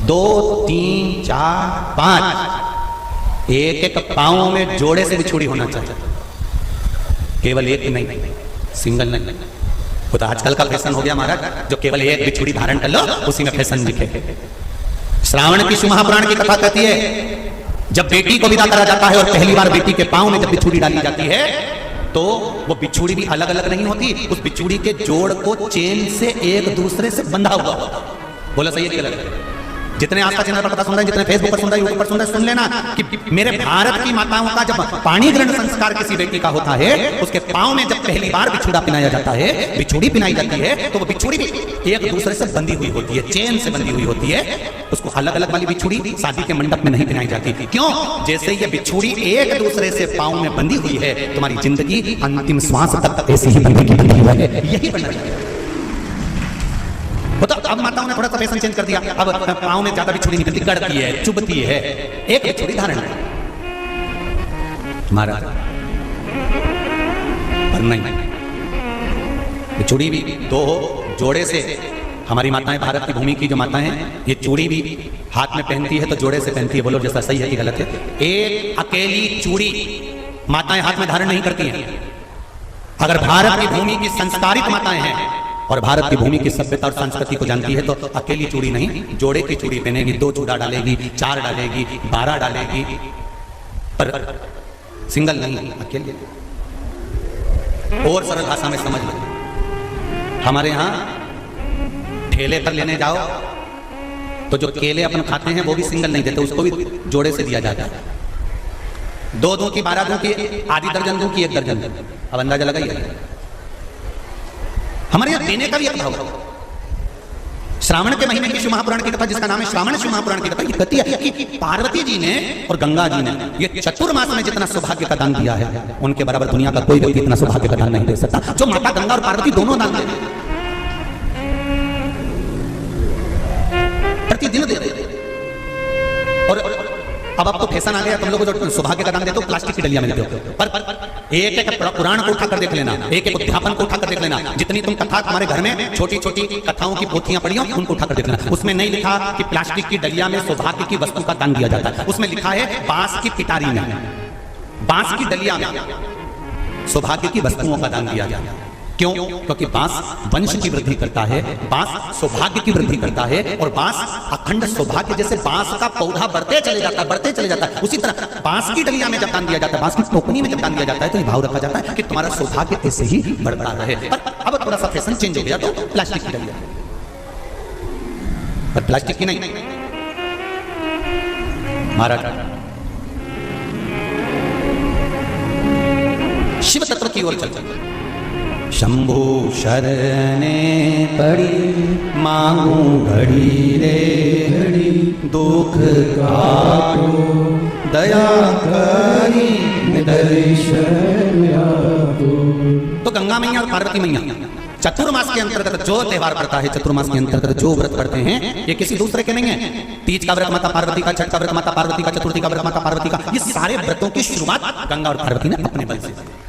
2 3 4 5 एक एक पाँव में जोड़े से बिछुड़ी होना चाहिए, केवल एक नहीं, सिंगल नहीं। वो तो आजकल का फैशन हो गया महाराज, जो केवल एक बिछुड़ी धारण कर लो उसी में फैशन दिखे। श्रावण की शिव महापुराण की कथा कहती है, जब बेटी को विदा करा जाता है और पहली बार बेटी के पांव में जब बिछुड़ी डाली जाती है तो वो बिछुड़ी भी अलग अलग नहीं होती, उस बिछुड़ी के जोड़ को चेन से एक दूसरे से बंधा हुआ होता। बोला सही है कि गलत है? जितने आस्था चैनल पर कथा सुन रहे हैं, जितने फेसबुक पर सुन रहे हैं, यूट्यूब पर सुन रहे हैं, सुन लेना कि मेरे भारत की माताओं का जब पानी ग्रहण संस्कार किसी बेटी का होता है, उसके पांव में जब पहली बार बिछुड़ा पिनाया जाता है, बिछुड़ी पिनाई जाती है, तो वो बिछुड़ी भी एक दूसरे से बंधी हुई होती है, चेन से बंधी हुई होती है। उसको अलग अलग वाली बिछुड़ी शादी के मंडप में नहीं पिनाई जाती। क्यों? जैसे ये बिछुड़ी एक दूसरे से पांव में बंधी हुई है, तुम्हारी जिंदगी अंतिम श्वास तक ऐसे ही बंधी हुई है। यही बनना चाहिए। तो अब माताओं ने थोड़ा सा फैशन चेंज कर दिया, अब पांव में ज्यादा बिछुड़ी निकलती, गड़ती है, चुभती है, एक बिछुड़ी धारण है हमारा, पर नहीं, बिछुड़ी भी 2 हो, जोड़े से। हमारी माताएं, भारत की भूमि की जो माताएं हैं, ये चूड़ी भी हाथ में पहनती है तो जोड़े से पहनती है। बोलो जैसा सही है कि गलत है? एक अकेली चूड़ी माताएं हाथ में धारण नहीं करती हैं। अगर भारत की भूमि की संस्कारित माताएं हैं और भारत की भूमि की सभ्यता और संस्कृति को जानती है तो अकेली चूड़ी नहीं, जोड़े की चूड़ी पहनेगी, 2 चूड़ा डालेगी, 4 डालेगी, 12 डालेगी, पर सिंगल नहीं, अकेले। और सरल भाषा में समझ लो, हमारे यहां ठेले पर लेने जाओ तो जो केले अपन खाते हैं वो भी सिंगल नहीं देते, उसको भी जोड़े से दिया जाता है। 2 दूं की, 12 दूं की, आधी दर्जन दूं की, 1 दर्जन दूं। अब अंदाजा लगाइए, हमारे यहां देने का भी एक भाव है। श्रावण के महीने की शिव महापुराण की कथा, जिसका नाम है श्रावण शिव महापुराण की कथा, ये कहती है कि पार्वती जी ने और गंगा जी ने ये चतुर्मास में जितना सौभाग्य का दान दिया है, उनके बराबर दुनिया का कोई व्यक्ति इतना सौभाग्य का दान नहीं दे सकता, जो माता गंगा और पार्वती दोनों दान दे, प्रतिदिन दे रहे। और अब आपको फैशन आ गया, तुम लोगों जो सौभाग्य का दान देते हो प्लास्टिक की डलिया में देते हो, पर एक एक पुराण को उठाकर देख लेना, एक एक अध्यापन को उठाकर देख लेना, जितनी तुम कथा तुम्हारे घर में छोटी छोटी कथाओं की पोथियां पड़ी हो उनको उठाकर देख लेना, उसमें नहीं लिखा कि प्लास्टिक की डलिया में सौभाग्य की वस्तु का दान दिया जाता है, उसमें लिखा है बांस की पिटारी में, बांस की डलिया में सौभाग्य की वस्तुओं का दान दिया जाता है। क्यों? क्योंकि बांस वंश की वृद्धि करता है, बांस सौभाग्य की वृद्धि करता है, और बांस अखंड सौभाग्य, जैसे बांस का पौधा बढ़ते चले जाता है, बढ़ते चले जाता है, उसी तरह बांस की डलिया में जब दान दिया जाता है, बांस की टोकनी में जब दान दिया जाता है, तो ये भाव रखा जाता है कि तुम्हारा सौभाग्य ऐसे ही बढ़ता रहे। पर अब थोड़ा सा फैशन चेंज हो गया तो प्लास्टिक की डलिया, पर प्लास्टिक की नहीं, महाराज शिव तत्व की ओर चलते। शंभु शरणे पड़ी मांगू घड़ी रे घड़ी, दुख काटो दया करी दर्शन। तो गंगा मैया और पार्वती मैया चतुर्मास के अंतर्गत जो त्यौहार पड़ता है, चतुर्मास के अंतर्गत जो व्रत पड़ते हैं, ये किसी दूसरे के नहीं है। तीज का व्रत माता पार्वती का, छठ का व्रत माता पार्वती का, चतुर्थी का व्रत माता पार्वती का, ये सारे व्रतों की शुरुआत गंगा और पार्वती ने अपने बल से